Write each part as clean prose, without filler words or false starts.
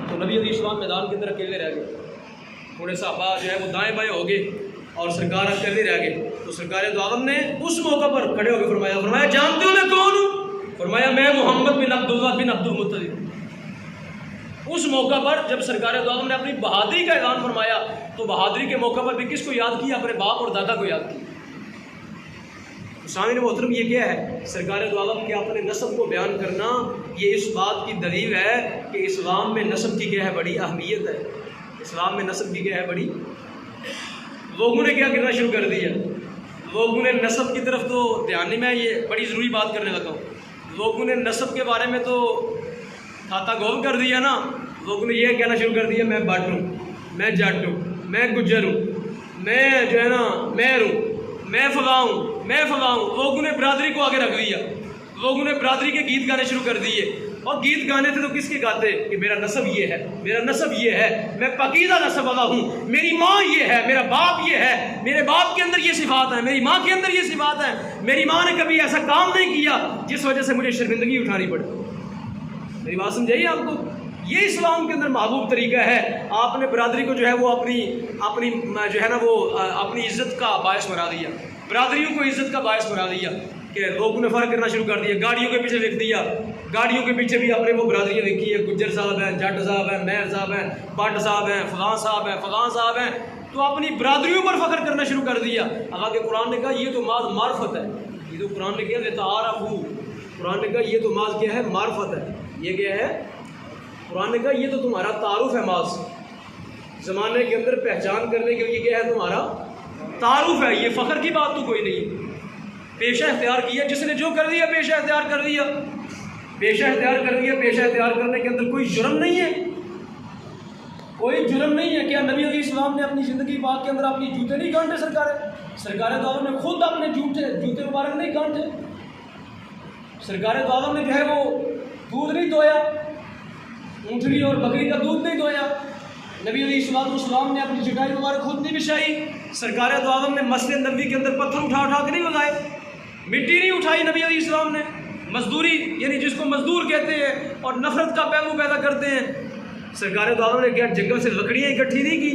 تو نبی علیہ السلام میدان کے اندر اکیلے رہ گئے، تھوڑے صحابہ جو ہے وہ دائیں بائیں ہو گئے اور سرکار اکیلے رہ گئے. تو سرکار دو عالم نے اس موقع پر کھڑے ہو کے فرمایا جانتے ہو میں کون ہوں؟ فرمایا میں محمد بن عبداللہ بن عبد المطلب. اس موقع پر جب سرکار دو عالم نے اپنی بہادری کا اعلان فرمایا تو بہادری کے موقع پر بھی کس کو یاد کیا؟ اپنے باپ اور دادا کو یاد کیا. سامعین محترم یہ کیا ہے؟ سرکار دو عالم کے اپنے نسب کو بیان کرنا یہ اس بات کی دلیل ہے کہ اسلام میں نسب کی کیا ہے؟ بڑی اہمیت ہے. اسلام میں نسب کی کیا ہے؟ بڑی. لوگوں نے کیا کرنا شروع کر دیا؟ لوگوں نے نسب کی طرف تو دھیان نہیں، میں یہ بڑی ضروری بات کرنے لگا ہوں. لوگوں نے نسب کے بارے میں تو کھاتا گول کر دیا نا. لوگوں نے یہ کہنا شروع کر دیا میں بٹ ہوں، میں جٹ ہوں، میں گجر ہوں، میں جو ہے نا میر ہوں، میں فلاں ہوں، میں فلاں ہوں. لوگوں نے برادری کو آگے رکھ دیا. لوگوں نے برادری کے گیت گانے شروع کر دیے. اور گیت گانے تھے تو کس کے گاتے کہ میرا نسب یہ ہے، میرا نسب یہ ہے، میں پاکیزہ نسب والا ہوں، میری ماں یہ ہے، میرا باپ یہ ہے، میرے باپ کے اندر یہ صفات ہیں، میری ماں کے اندر یہ صفات ہیں، میری ماں نے کبھی ایسا کام نہیں کیا جس وجہ سے مجھے شرمندگی اٹھانی پڑے. میری بات سمجھائیے آپ کو؟ یہ اسلام کے اندر محبوب طریقہ ہے. آپ نے برادری کو جو ہے وہ اپنی جو ہے نا وہ اپنی عزت کا باعث بنا دیا، برادریوں کو عزت کا باعث بنا دیا کہ لوگوں نے فرق کرنا شروع کر دیا. گاڑیوں کے پیچھے لکھ دیا، گاڑیوں کے پیچھے بھی اپنے وہ برادریاں لکھی ہے، گجر صاحب ہیں، جٹ صاحب ہیں، مہر صاحب ہیں، بٹ صاحب ہیں، فلاں صاحب ہیں، فلاں صاحب ہیں. تو اپنی برادریوں پر فخر کرنا شروع کر دیا. حالانکہ قرآن نے کہا یہ تو ماذ معرفت ہے. یہ تو قرآن نے کہا لتعارفوا، قرآن نے کہا یہ تو ماذ کیا ہے؟ معرفت ہے. یہ کیا ہے؟ قرآن نے کہا یہ تو تمہارا تعارف ہے. ماذ زمانے کے اندر پہچان کرنے کے لیے کیا ہے؟ تمہارا تعارف ہے. یہ فخر کی بات تو کوئی نہیں. پیشہ اختیار کیا، جس نے جو کر دیا پیشہ اختیار کر دیا، پیشہ اختیار کر دیا. پیشہ اختیار کرنے کے اندر کوئی جرم نہیں ہے، کوئی جرم نہیں ہے. کیا نبی علیہ السلام نے اپنی زندگی پاک کے اندر اپنی جوتے نہیں گانٹے؟ سرکار دو عالم نے خود اپنے جوتے مبارک نہیں گانٹے. سرکار دو عالم نے جو ہے وہ دودھ نہیں دویا، اونٹنی اور بکری کا دودھ نہیں دویا. نبی علیہ السلام نے اپنی چٹائی مبارک خود نہیں بچھائی. سرکار دو عالم نے مسجد نبوی کے اندر پتھر اٹھا کے نہیں لگائے، مٹی نہیں اٹھائی. نبی علیہ السلام نے مزدوری، یعنی جس کو مزدور کہتے ہیں اور نفرت کا پہلو پیدا کرتے ہیں، سرکار دو عالم نے کیا جنگل سے لکڑیاں اکٹھی نہیں کی.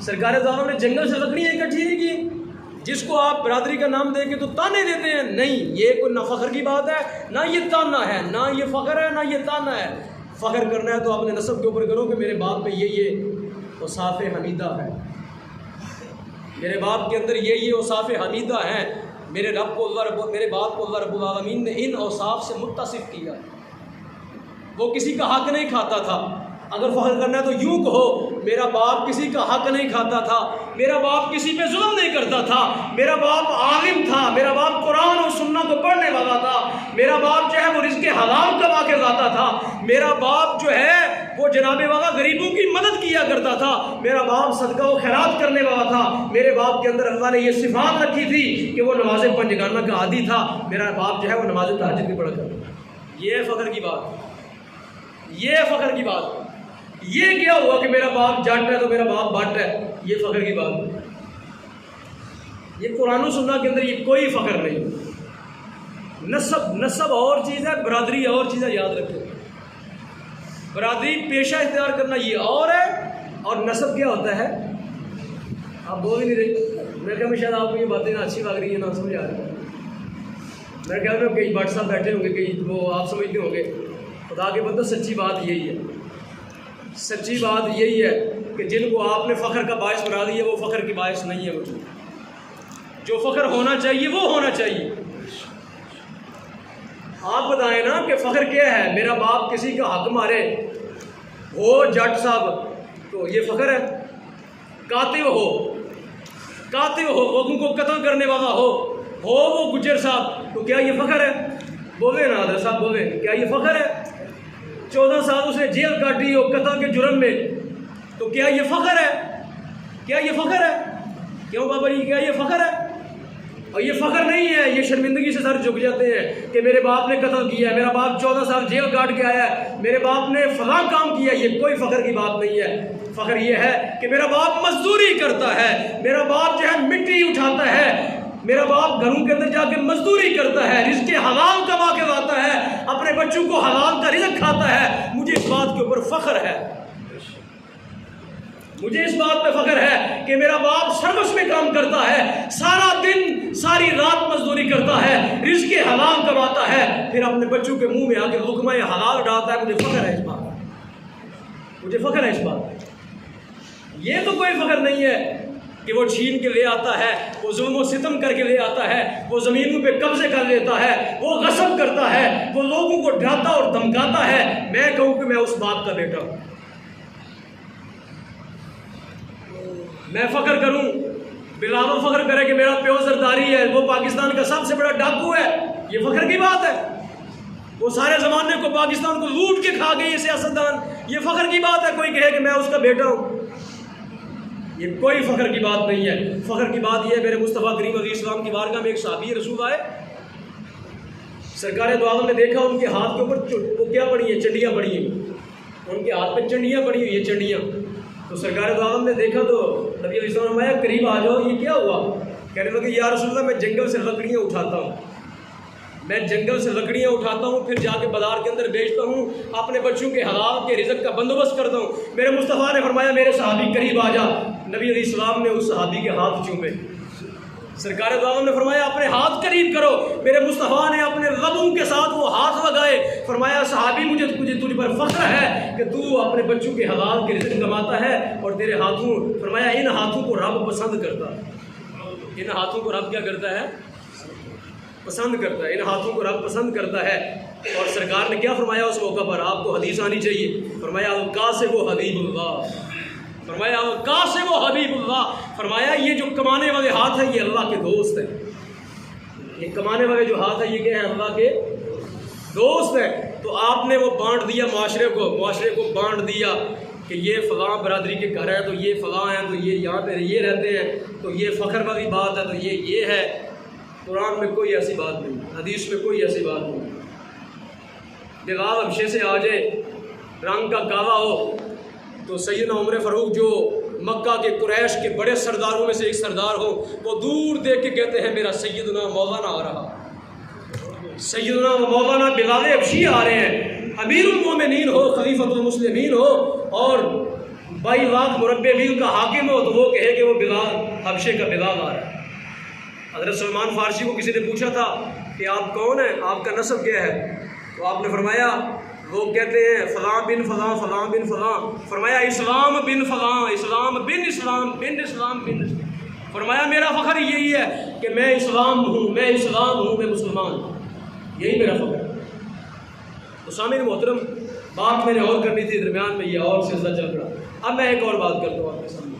سرکار دو عالم نے جنگل سے لکڑیاں اکٹھی نہیں کی. جس کو آپ برادری کا نام دے کے تو تانے دیتے ہیں، نہیں، یہ کوئی نہ فخر کی بات ہے، نہ یہ تانا ہے، نہ یہ فخر ہے، نہ یہ تانا ہے. فخر کرنا ہے تو اپنے نسب کے اوپر کرو کہ میرے باپ میں یہ اوصاف حمیدہ ہے، میرے باپ کے اندر یہ اوصاف حمیدہ ہیں. میرے باپ کو اللہ رب العالمین نے ان اوصاف سے متصف کیا. وہ کسی کا حق نہیں کھاتا تھا. اگر فخر کرنا ہے تو یوں کہو میرا باپ کسی کا حق نہیں کھاتا تھا، میرا باپ کسی پہ ظلم نہیں کرتا تھا، میرا باپ عالم تھا، میرا باپ قرآن اور سنت کو پڑھنے والا تھا، میرا باپ جو ہے وہ رزق حلال کما کے لاتا تھا، میرا باپ جو ہے وہ جناب والا غریبوں کی مدد کیا کرتا تھا، میرا باپ صدقہ و خیرات کرنے والا تھا، میرے باپ کے اندر اللہ نے یہ صفات رکھی تھی کہ وہ نماز پنجگانہ کا عادی تھا، میرا باپ جو ہے وہ نماز تہجد بھی پڑھا کرتا. یہ فخر کی بات، یہ فخر کی بات. یہ کیا ہوا کہ میرا باپ جٹ ہے تو میرا باپ بٹ ہے؟ یہ فخر کی بات. یہ قرآن و سنت کے اندر یہ کوئی فخر نہیں. نسب اور چیز ہے، برادری اور چیز ہے. یاد رکھو، برادری پیشہ اختیار کرنا یہ اور ہے، اور نسب کیا ہوتا ہے؟ آپ بول ہی نہیں رہے. میرے خیال میں شاید آپ کو یہ باتیں اچھی لگ رہی ہیں، نہ سمجھ آ رہی ہے. میرے خیال میں کئی بٹ صاحب بیٹھے ہوں گے، کئی وہ آپ سمجھتے ہوں گے. خدا کے بندو سچی بات یہی ہے، سچی بات یہی ہے کہ جن کو آپ نے فخر کا باعث بنا دیا وہ فخر کے باعث نہیں ہے. جو فخر ہونا چاہیے وہ ہونا چاہیے. آپ بتائیں نا کہ فخر کیا ہے؟ میرا باپ کسی کا حق مارے ہو جٹ صاحب تو یہ فخر ہے. قاتل ہو لوگوں کو قتل کرنے والا ہو وہ گجر صاحب تو کیا یہ فخر ہے؟ بولے نا حضرت صاحب، بولے کیا یہ فخر ہے؟ 14 سال اس نے جیل کاٹی ہو قتل کے جرم میں تو کیا یہ فخر ہے؟ کیا یہ فخر ہے؟ کیوں بابا جی کیا یہ فخر ہے؟ اور یہ فخر نہیں ہے، یہ شرمندگی سے سر جھک جاتے ہیں کہ میرے باپ نے قتل کیا ہے، میرا باپ 14 سال جیل کاٹ کے آیا ہے، میرے باپ نے فلاں کام کیا. یہ کوئی فخر کی بات نہیں ہے. فخر یہ ہے کہ میرا باپ مزدوری کرتا ہے، میرا باپ جو ہے مٹی اٹھاتا ہے. میرا باپ گھروں کے اندر جا کے مزدوری کرتا ہے، رزق حلال کما کے لاتا ہے، اپنے بچوں کو حلال کا رزق کھاتا ہے، مجھے اس بات کے اوپر فخر ہے، مجھے اس بات پہ فخر ہے کہ میرا باپ سروس میں کام کرتا ہے، سارا دن ساری رات مزدوری کرتا ہے، رزق حلال کماتا ہے، پھر اپنے بچوں کے منہ میں آ کے لقمہ حلال ڈالتا ہے۔ مجھے فخر ہے اس بات، مجھے فخر ہے اس بات۔ یہ تو کوئی فخر نہیں ہے کہ وہ چھین کے لے آتا ہے، وہ ظلم و ستم کر کے لے آتا ہے، وہ زمینوں پہ قبضے کر لیتا ہے، وہ غصب کرتا ہے، وہ لوگوں کو ڈراتا اور دھمکاتا ہے۔ میں کہوں کہ میں اس باپ کا بیٹا ہوں، میں فخر کروں، بلاول فخر کرے کہ میرا پیو زرداری ہے، وہ پاکستان کا سب سے بڑا ڈاکو ہے، یہ فخر کی بات ہے۔ وہ سارے زمانے کو پاکستان کو لوٹ کے کھا گئی سیاستدان، یہ فخر کی بات ہے کوئی کہے کہ میں اس کا بیٹا ہوں؟ یہ کوئی فخر کی بات نہیں ہے۔ فخر کی بات یہ ہے، میرے مصطفیٰ کریم علیہ السلام کی بارگاہ میں ایک صحابی رسول آئے، سرکار دو عالم نے دیکھا ان کے ہاتھ کے اوپر وہ کیا پڑی ہیں، چنڈیاں پڑی ہیں، ان کے ہاتھ پہ چنڈیاں پڑی ہوئی ہیں، چنڈیاں۔ تو سرکار دو عالم نے دیکھا تو نبی علیہ السلام نے فرمایا قریب آ جاؤ، یہ کیا ہوا؟ کہنے لگے یا رسول اللہ میں جنگل سے لکڑیاں اٹھاتا ہوں، میں جنگل سے لکڑیاں اٹھاتا ہوں، پھر جا کے بازار کے اندر بیچتا ہوں، اپنے بچوں کے حلال کے رزق کا بندوبست کرتا ہوں۔ میرے مصطفیٰ نے فرمایا میرے صحابی قریب آ جا۔ نبی علیہ السلام نے اس صحابی کے ہاتھ چومے، سرکار دو عالم نے فرمایا اپنے ہاتھ قریب کرو۔ میرے مصطفیٰ نے اپنے لبوں کے ساتھ وہ ہاتھ لگائے، فرمایا صحابی مجھے تجھ پر فخر ہے کہ تو اپنے بچوں کے حلال کے رزق کماتا ہے، اور تیرے ہاتھوں، فرمایا ان ہاتھوں کو رب پسند کرتا ہے، ان ہاتھوں کو رب کیا کرتا ہے؟ پسند کرتا ہے، ان ہاتھوں کو رب پسند کرتا ہے۔ اور سرکار نے کیا فرمایا اس موقع پر؟ آپ کو حدیث آنی چاہیے، فرمایا القاسم و حبیب اللہ، فرمایا القاسم و حبیب اللہ، فرمایا یہ جو کمانے والے ہاتھ ہیں یہ اللہ کے دوست ہیں، یہ کمانے والے جو ہاتھ ہیں یہ کیا ہیں؟ اللہ کے دوست ہیں۔ تو آپ نے وہ بانٹ دیا معاشرے کو بانٹ دیا کہ یہ فلاں برادری کے گھر ہے تو یہ فلاں ہیں، تو یہ یہاں پہ یہ رہتے ہیں، تو یہ فخر والی بات ہے، تو یہ ہے۔ قرآن میں کوئی ایسی بات نہیں، حدیث میں کوئی ایسی بات نہیں۔ بلال حبشے سے آ جائے، رنگ کا کالا ہو، تو سیدنا عمر فاروق جو مکہ کے قریش کے بڑے سرداروں میں سے ایک سردار ہو، وہ دور دیکھ کے کہتے ہیں میرا سیدنا مولانا آ رہا، سیدنا و مولانا بلال حبشی آ رہے ہیں، امیر المومنین ہو، خلیفۃ المسلمین ہو، اور 22 لاکھ مربع میل کا حاکم ہو، تو وہ کہے کہ وہ بلال حبشے کا بلال آ رہا ہے۔ حضرت سلمان فارسی کو کسی نے پوچھا تھا کہ آپ کون ہیں، آپ کا نسب کیا ہے؟ تو آپ نے فرمایا، لوگ کہتے ہیں فلاں بن فلاں، فلاں بن فلاں، فرمایا اسلام بن فلاں، اسلام بن اسلام بن اسلام بن اسلام، فرمایا میرا فخر یہی ہے کہ میں اسلام ہوں، میں اسلام ہوں، میں مسلمان ہوں، یہی میرا فخر ہے۔ تو سامعین محترم، بات میں نے اور کرنی تھی، درمیان میں یہ اور سلسلہ چل رہا۔ اب میں ایک اور بات کرتا ہوں آپ کے سامنے۔